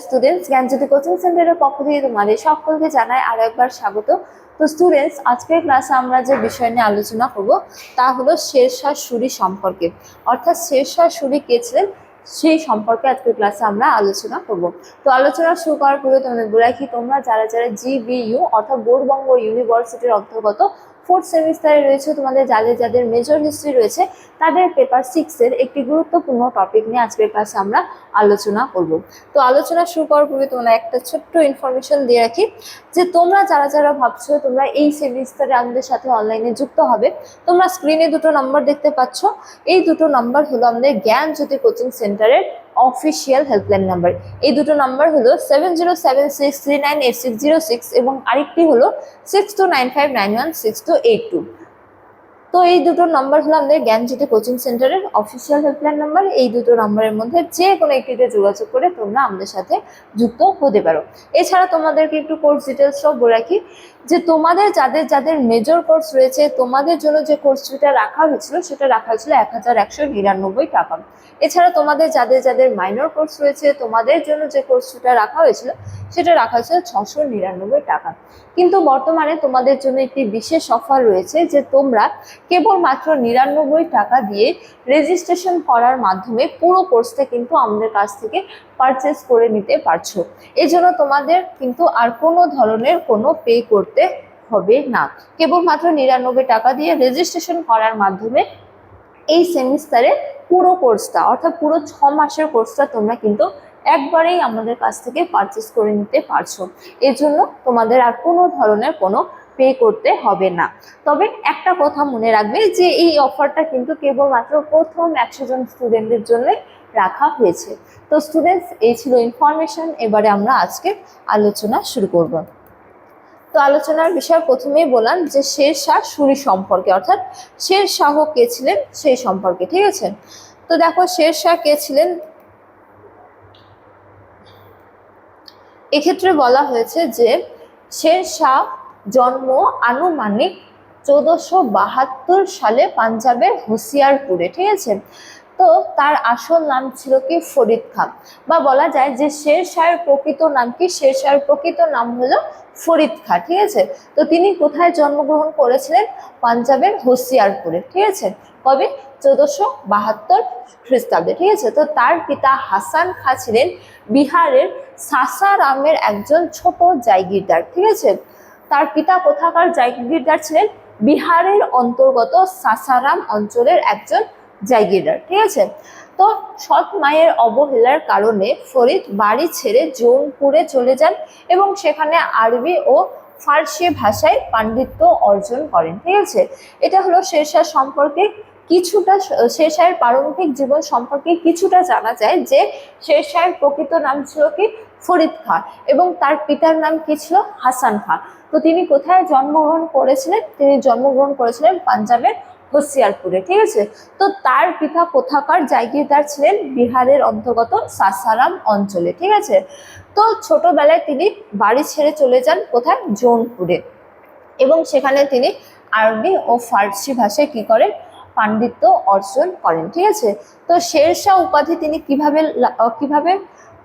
Students, জ্ঞানজ্যোতি coaching সেন্টারের পক্ষ থেকে তোমাদের সকলকে জানাই আরো একবার স্বাগত। তো স্টুডেন্টস, আজকের ক্লাসে আমরা যে বিষয় নিয়ে আলোচনা করব তা হলো শেরশাহ সূরি সম্পর্কে, অর্থাৎ শেরশাহ সূরি কে ছিলেন সেই সম্পর্কে আজকের ক্লাসে আমরা আলোচনা করব। তো আলোচনা শুরু করার পূর্বে তোমাদের বলে রাখি, তোমরা যারা যারা GBU অর্থাৎ গৌড়বঙ্গ ইউনিভার্সিটির অন্তর্গত ফোর্থ সেমিস্টারে রয়েছে, তোমাদের যাদের যাদের মেজর হিস্ট্রি রয়েছে তাদের পেপার 6-এর একটি গুরুত্বপূর্ণ টপিক নিয়ে আজকের ক্লাসে আমরা আলোচনা করব। তো আলোচনা শুরু করার পূর্বে তোমরা একটা ছোট্ট ইনফরমেশন দিয়ে রাখি যে তোমরা যারা যারা ভাবছো তোমরা এই সেমিস্টারে আমাদের সাথে অনলাইনে যুক্ত হবে, তোমরা স্ক্রিনে দুটো নাম্বার দেখতে পাচ্ছ। এই দুটো নাম্বার হলো আমাদের জ্ঞানজ্যোতি কোচিং সেন্টারের অফিসিয়াল হেল্পলাইন নাম্বার। এই দুটো নাম্বার হলো 7076398606 এবং আরেকটি হলো 6295916282। তো এই দুটো নাম্বার হলো আমাদের জ্ঞানজ্যোতি কোচিং সেন্টারের অফিসিয়াল হেল্পলাইন নাম্বার। এই দুটো নাম্বারের মধ্যে যে কোনো একটিতে যোগাযোগ করে তোমরা আমাদের সাথে যুক্ত হতে পারো। এছাড়া তোমাদেরকে একটু কোর্স ডিটেলস সব বলে রাখি যে তোমাদের যাদের যাদের মেজর কোর্স রয়েছে তোমাদের জন্য যে কোর্স ফিটা রাখা হয়েছিল সেটা রাখা হয়েছিল 1199 টাকা। এছাড়া তোমাদের যাদের যাদের মাইনর কোর্স রয়েছে তোমাদের জন্য যে কোর্স ফিটা রাখা হয়েছিল সেটা রাখা হয়েছিল 699 টাকা। কিন্তু বর্তমানে তোমাদের জন্য একটি বিশেষ অফার রয়েছে যে তোমরা কেবলমাত্র 99 টাকা দিয়ে রেজিস্ট্রেশন করার মাধ্যমে পুরো কোর্সটা কিন্তু আমাদের কাছ থেকে পারচেস করে নিতে পারছো। এই জন্য তোমাদের কিন্তু আর কোনো ধরনের কোনো পে করতে হবে না। কেবলমাত্র 99 টাকা দিয়ে রেজিস্ট্রেশন করার মাধ্যমে এই সেমিস্টারে পুরো কোর্সটা অর্থাৎ পুরো 6 মাসের কোর্সটা তোমরা কিন্তু একবারেই আমাদের কাছ থেকে পারচেস করে নিতে পারছো। এর জন্য তোমাদের আর কোনো ধরনের কোনো পে করতে হবে না। তবে একটা কথা মনে রাখবে যে এই অফারটা কিন্তু কেবলমাত্র প্রথম 100 জন স্টুডেন্টদের জন্য রাখা হয়েছে। তো স্টুডেন্টস, এই ছিল ইনফরমেশন। এবারে আমরা আজকে আলোচনা শুরু করব। তো আলোচনার বিষয় প্রথমেই বললাম যে শেরশাহ সূরি সম্পর্কে, অর্থাৎ শেরশাহ কে ছিলেন সেই সম্পর্কে। ঠিক আছে, তো দেখো শেরশাহ কে ছিলেন। এক্ষেত্রে বলা হয়েছে যে শেরশাহ জন্ম আনুমানিক 1472 সালে পাঞ্জাবের হোসিয়ারপুরে। ঠিক আছে, তো তার আসল নাম ছিল কি ফরিদ খান, বা বলা যায় যে শেরশাহের প্রকৃত নাম কি, শেরশাহের প্রকৃত নাম হলো ফরিদ খান। ঠিক আছে, তো তিনি কোথায় জন্মগ্রহণ করেছিলেন? পাঞ্জাবের হোসিয়ারপুরে। ঠিক আছে, কবে? 1472 খ্রিস্টাব্দে। ঠিক আছে, তো তার পিতা হাসান খাঁ ছিলেন বিহারের সাসারামের একজন ছোট জায়গিরদার। ঠিক আছে, তার পিতা কোথাকার জায়গিরদার ছিলেন? বিহারের অন্তর্গত সাসারাম অঞ্চলের একজন জায়গিরদার। ঠিক আছে, তো সৎ মায়ের অবহেলার কারণে ফরিদ বাড়ি ছেড়ে জৌনপুরে চলে যান এবং সেখানে আরবি ও ফার্সি ভাষায় পাণ্ডিত্য অর্জন করেন। ঠিক আছে, এটা হলো শেরশাহ সম্পর্কে কিছুটা, শেরশাহের প্রারম্ভিক জীবন সম্পর্কে কিছুটা জানা যায় যে শেরশাহের প্রকৃত নাম ছিল কি ফরিদ খাঁ এবং তার পিতার নাম কি ছিল? হাসান খাঁ। তো তিনি কোথায় জন্মগ্রহণ করেছিলেন? তিনি জন্মগ্রহণ করেছিলেন পাঞ্জাবের হোসিয়ারপুরে। ঠিক আছে, তো তার পিতা কোথাকার জায়গিরদার ছিলেন? বিহারের অন্তর্গত সাসারাম অঞ্চলে। ঠিক আছে, তো ছোটবেলায় তিনি বাড়ি ছেড়ে চলে যান কোথায়? জৌনপুরে, এবং সেখানে তিনি আরবি ও ফার্সি ভাষায় কি করেন? পাণ্ডিত্য অর্জন করেন। ঠিক আছে, তো শেরশাহ উপাধি তিনি কিভাবে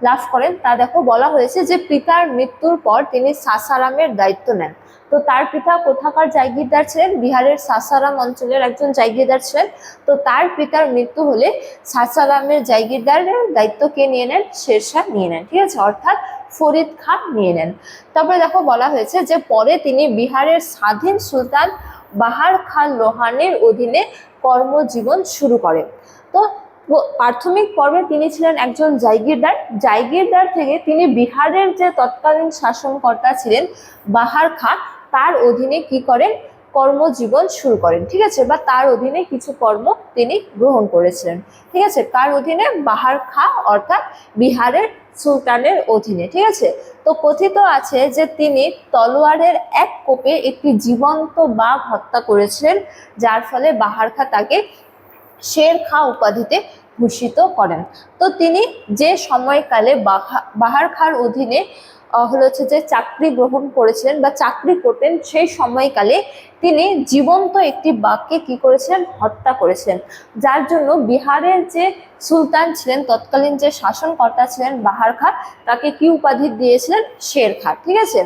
লাভ করেন তা দেখো বলা হয়েছে যে পিতার মৃত্যুর পর তিনি সাসারামের দায়িত্ব নেন। তো তার পিতা কোথাকার জায়গিরদার ছিলেন? বিহারের সাসারাম অঞ্চলের একজন জায়গিরদার ছিলেন। তো তার পিতার মৃত্যু হলে সাসারামের জায়গিরদারের দায়িত্ব কে নিয়ে নেন? শেরশাহ নিয়ে নেন। ঠিক আছে, অর্থাৎ ফরিদ খান নিয়ে নেন। তারপরে দেখো বলা হয়েছে যে পরে তিনি বিহারের স্বাধীন সুলতান বাহার খান লোহানের অধীনে কর্মজীবন শুরু করেন। তো প্রাথমিক পর্বে তিনি ছিলেন একজন জায়গিরদার। জায়গিরদার থেকে তিনি বিহারের যে তৎকালীন শাসনকর্তা ছিলেন বাহার খান, তার অধীনে কি করেন? কর্মজীবন শুরু করেন। ঠিক আছে, বা তার অধীনে কিছু কর্ম তিনি গ্রহণ করেছিলেন। ঠিক আছে, কার অধীনে? বাহার খাঁ অর্থাৎ বিহারের সুলতানের অধীনে। ঠিক আছে, তো কথিত আছে যে তিনি তলোয়ারের এক কোপে একটি জীবন্ত বাঘ হত্যা করেছিলেন, যার ফলে বাহার খাঁ তাকে শের খাঁ উপাধিতে ভূষিত করেন। তো তিনি যে সময়কালে বাহার খাঁর অধীনে যে চাকরি গ্রহণ করেছিলেন বা চাকরি করতেন, সেই সময়কালে তিনি জীবন্ত একটি বাঘকে কি করেছিলেন, হত্যা করেছিলেন, যার জন্য বিহারের যে সুলতান ছিলেন, তৎকালীন যে শাসনকর্তা ছিলেন বাহার খাঁ, তাকে কি উপাধি দিয়েছিলেন, শের খাঁ। ঠিক আছে,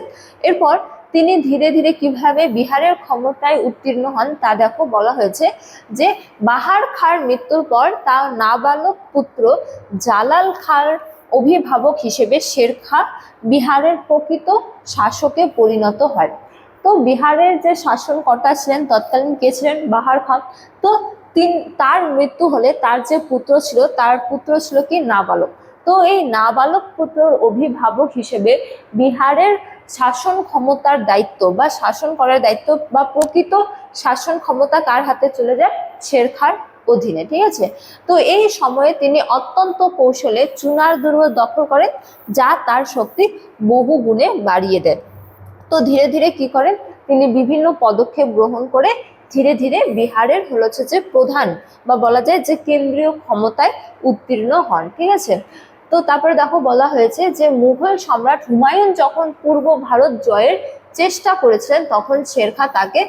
এরপর তিনি ধীরে ধীরে কিভাবে বিহারের ক্ষমতায় উত্তীর্ণ হন তা দেখো বলা হয়েছে যে বাহার খাঁর মৃত্যুর পর তার নাবালক পুত্র জালাল খাঁর অভিভাবক হিসেবে শের খাঁ বিহারের প্রকৃত শাসকে পরিণত হয়। তো বিহারের যে শাসনকর্তা ছিলেন তৎকালীন কে ছিলেন, বাহার খাঁ। তো তার মৃত্যু হলে তার যে পুত্র ছিল, তার পুত্র ছিল কি, নাবালক। তো এই নাবালক পুত্রর অভিভাবক হিসেবে বিহারের শাসন ক্ষমতার দায়িত্ব বা শাসন করার দায়িত্ব বা প্রকৃত শাসন ক্ষমতা কার হাতে চলে যায়, শের খাঁর অধীনে। ঠিক আছে, তো এই সময়ে তিনি অত্যন্ত কৌশলে চুনার দুর্গ দখল করেন, যা তার শক্তি বহু গুণে বাড়িয়ে দেয়। তো ধীরে ধীরে কি করেন, তিনি বিভিন্ন পদক্ষেপ গ্রহণ করে ধীরে ধীরে বিহারের যে প্রধান বা বলা যায় যে কেন্দ্রীয় ক্ষমতায় উত্তীর্ণ হন। ঠিক আছে, তো তারপরে দেখো বলা হয়েছে যে মুঘল সম্রাট হুমায়ুন যখন পূর্ব ভারত জয়ের চেষ্টা করেছিলেন, তখন শের খাঁ তাকে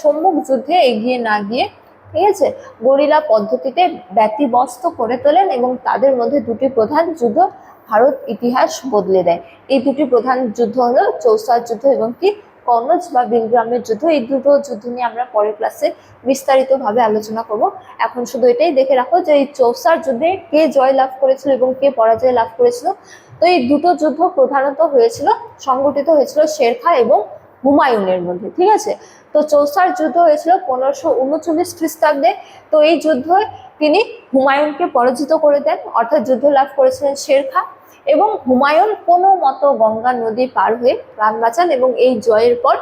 সম্মুখ যুদ্ধে এগিয়ে না গিয়ে, ঠিক আছে, গরিলা পদ্ধতিতে ব্যতিব্যস্ত করে তোলেন এবং তাদের মধ্যে দুটি প্রধান যুদ্ধ ভারত ইতিহাস বদলে দেয়। এই দুটি প্রধান যুদ্ধ হলো চৌসার যুদ্ধ এবং কি কনৌজ বা বিলগ্রামের যুদ্ধ। এই দুটো যুদ্ধ নিয়ে আমরা পরের ক্লাসে বিস্তারিতভাবে আলোচনা করব। এখন শুধু এটাই দেখে রাখো যে এই চৌসার যুদ্ধে কে জয় লাভ করেছিল এবং কে পরাজয় লাভ করেছিল। তো এই দুটো যুদ্ধ প্রধানত সংগঠিত হয়েছিল শের খাঁ এবং হুমায়ুনের মধ্যে। ঠিক আছে, তো চৌসার যুদ্ধ হয়েছিল 1539 খ্রিস্টাব্দে। তো এই যুদ্ধে তিনি হুমায়ুনকে পরাজিত করে দেন, অর্থাৎ যুদ্ধ লাভ করেছিলেন শের খাঁ, এবং হুমায়ুন কোনো মতো গঙ্গা নদী পার হয়ে প্রাণ বাঁচান এবং এই জয়ের পর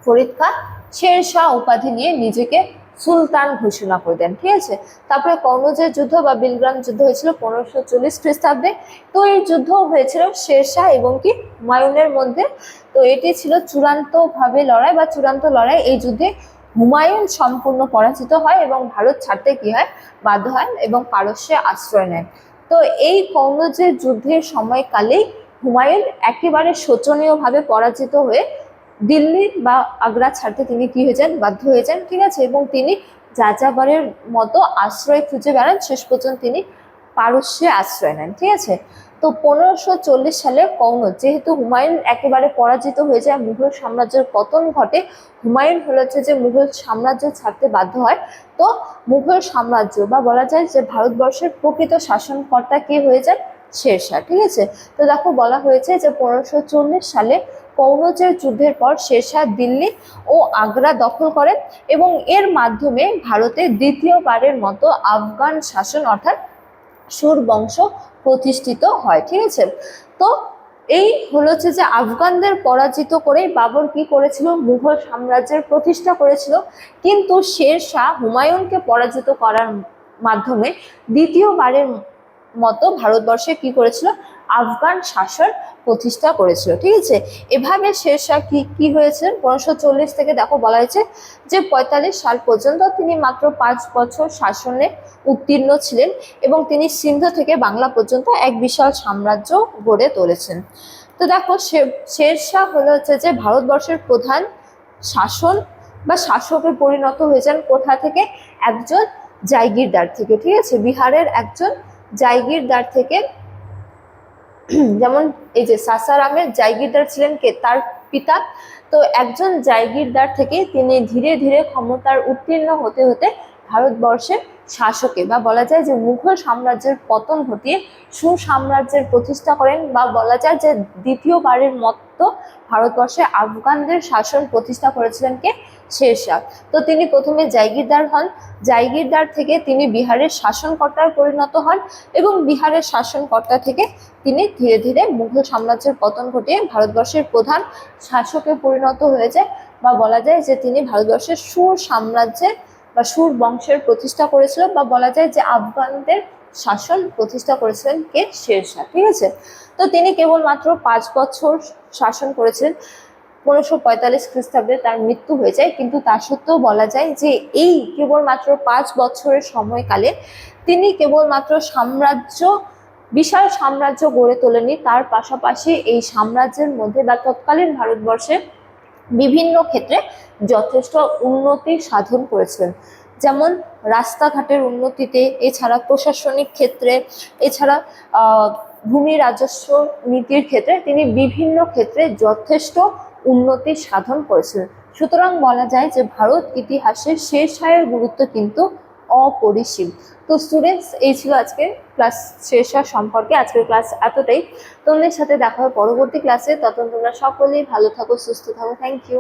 ফরিদ খাঁ শের শাহ উপাধি নিয়ে নিজেকে সুলতান ঘোষণা করে দেন। ঠিক আছে, তারপরে কনৌজের যুদ্ধ বা বিলগ্রাম যুদ্ধ হয়েছিল 1540 খ্রিস্টাব্দে। তো এই যুদ্ধ হয়েছিল শের শাহ এবং কি হুমায়ুনের মধ্যে। তো এটি ছিল চূড়ান্ত লড়াই। এই যুদ্ধে হুমায়ুন সম্পূর্ণ পরাজিত হয় এবং ভারত ছাড়তে কি হয়, বাধ্য হয় এবং পারস্যে আশ্রয় নেয়। তো এই কনৌজের যুদ্ধের সময়কালেই হুমায়ুন একেবারে শোচনীয়ভাবে পরাজিত হয়ে দিল্লি বা আগ্রা ছাড়তে তিনি কি হয়ে যান, বাধ্য হয়ে যান। ঠিক আছে, এবং তিনি যাযাবরের মতো আশ্রয় খুঁজে বেড়ান, শেষ পর্যন্ত তিনি পারস্যে আশ্রয় নেন। ঠিক আছে, তো 1540 সালে কনৌজ, যেহেতু হুমায়ুন একেবারে পরাজিত হয়ে যায়, মুঘল সাম্রাজ্যের পতন ঘটে, হুমায়ুন যে মুঘল সাম্রাজ্য ছাড়তে বাধ্য হয়। তো মুঘল সাম্রাজ্য বা বলা যায় যে ভারতবর্ষের প্রকৃত শাসনকর্তা কে হয়ে যায়, শের শাহ। ঠিক আছে, তো দেখো বলা হয়েছে যে 1540 সালে কনৌজের যুদ্ধের পর শের শাহ দিল্লি ও আগ্রা দখল করেন এবং এর মাধ্যমে ভারতে দ্বিতীয়বারের মতো আফগান শাসন অর্থাৎ সুর বংশ প্রতিষ্ঠিত হয়। ঠিক আছে, তো এই যে আফগানদের পরাজিত করে বাবর কি করেছিল, মুঘল সাম্রাজ্যের প্রতিষ্ঠা করেছিল। কিন্তু শের শাহ হুমায়ুনকে পরাজিত করার মাধ্যমে দ্বিতীয়বারের মতো ভারতবর্ষে কি করেছিল, আফগান শাসন প্রতিষ্ঠা করেছিল। ঠিক আছে, এভাবে শের শাহ কি হয়েছিলেন 1540 থেকে দেখো বলা হয়েছে যে 45 সাল পর্যন্ত তিনি মাত্র 5 বছর শাসনে উত্তীর্ণ ছিলেন এবং তিনি সিন্ধ থেকে বাংলা পর্যন্ত এক বিশাল সাম্রাজ্য গড়ে তুলেছেন। তো দেখো শের শাহ যে ভারতবর্ষের প্রধান শাসকে পরিণত হয়েছেন কোথা থেকে, একজন জায়গিরদার থেকে। ঠিক আছে, বিহারের একজন জায়গিরদার থেকে। যেমন এই যে সাসারামের জায়গিরদার ছিলেন কে, তার পিতা। তো একজন জায়গিরদার থেকে তিনি ধীরে ধীরে ক্ষমতার উত্তীর্ণ হতে হতে ভারতবর্ষের শাসকে বা বলা যায় যে মুঘল সাম্রাজ্যের পতন ঘটিয়ে সুসাম্রাজ্যের প্রতিষ্ঠা করেন বা বলা যায় যে দ্বিতীয়বারের মতো ভারতবর্ষে আফগানদের শাসন প্রতিষ্ঠা করেছিলেন কে, শের শাহ। তো তিনি প্রথমে জায়গিরদার হন, জায়গিরদার থেকে তিনি বিহারের শাসনকর্তায় পরিণত হন এবং বিহারের শাসনকর্তা থেকে তিনি ধীরে ধীরে মুঘল সাম্রাজ্যের পতন ঘটিয়ে ভারতবর্ষের প্রধান শাসকে পরিণত হয়ে যায় বা বলা যায় যে তিনি ভারতবর্ষের সুর সাম্রাজ্যের বা সুর বংশের প্রতিষ্ঠা করেছিল বা বলা যায় যে আফগানদের শাসন প্রতিষ্ঠা করেছিলেন কে, শের শাহ। ঠিক আছে, তো তিনি কেবলমাত্র 5 বছর শাসন করেছিলেন। 1545 খ্রিস্টাব্দে তার মৃত্যু হয়ে যায়, কিন্তু তা সত্ত্বেও বলা যায় যে এই কেবলমাত্র 5 বছরের সময়কালে তিনি কেবলমাত্র বিশাল সাম্রাজ্য গড়ে তোলেনি, তার পাশাপাশি এই সাম্রাজ্যের মধ্যে বা তৎকালীন ভারতবর্ষে বিভিন্ন ক্ষেত্রে যথেষ্ট উন্নতি সাধন করেছিলেন। যেমন রাস্তাঘাটের উন্নতিতে, এছাড়া প্রশাসনিক ক্ষেত্রে, এছাড়া ভূমি রাজস্ব নীতির ক্ষেত্রে তিনি বিভিন্ন ক্ষেত্রে যথেষ্ট উন্নতি সাধন করেছিলেন। সুতরাং বলা যায় যে ভারত ইতিহাসে শের শাহের গুরুত্ব কিন্তু অপরিসীম। তো স্টুডেন্টস, এই ছিল আজকে ক্লাস শের শাহ সম্পর্কে। আজকের ক্লাস এতটাই। তোমাদের সাথে দেখা হবে পরবর্তী ক্লাসে। ততক্ষণ তোমরা সকলেই ভালো থাকো, সুস্থ থাকো। Thank you.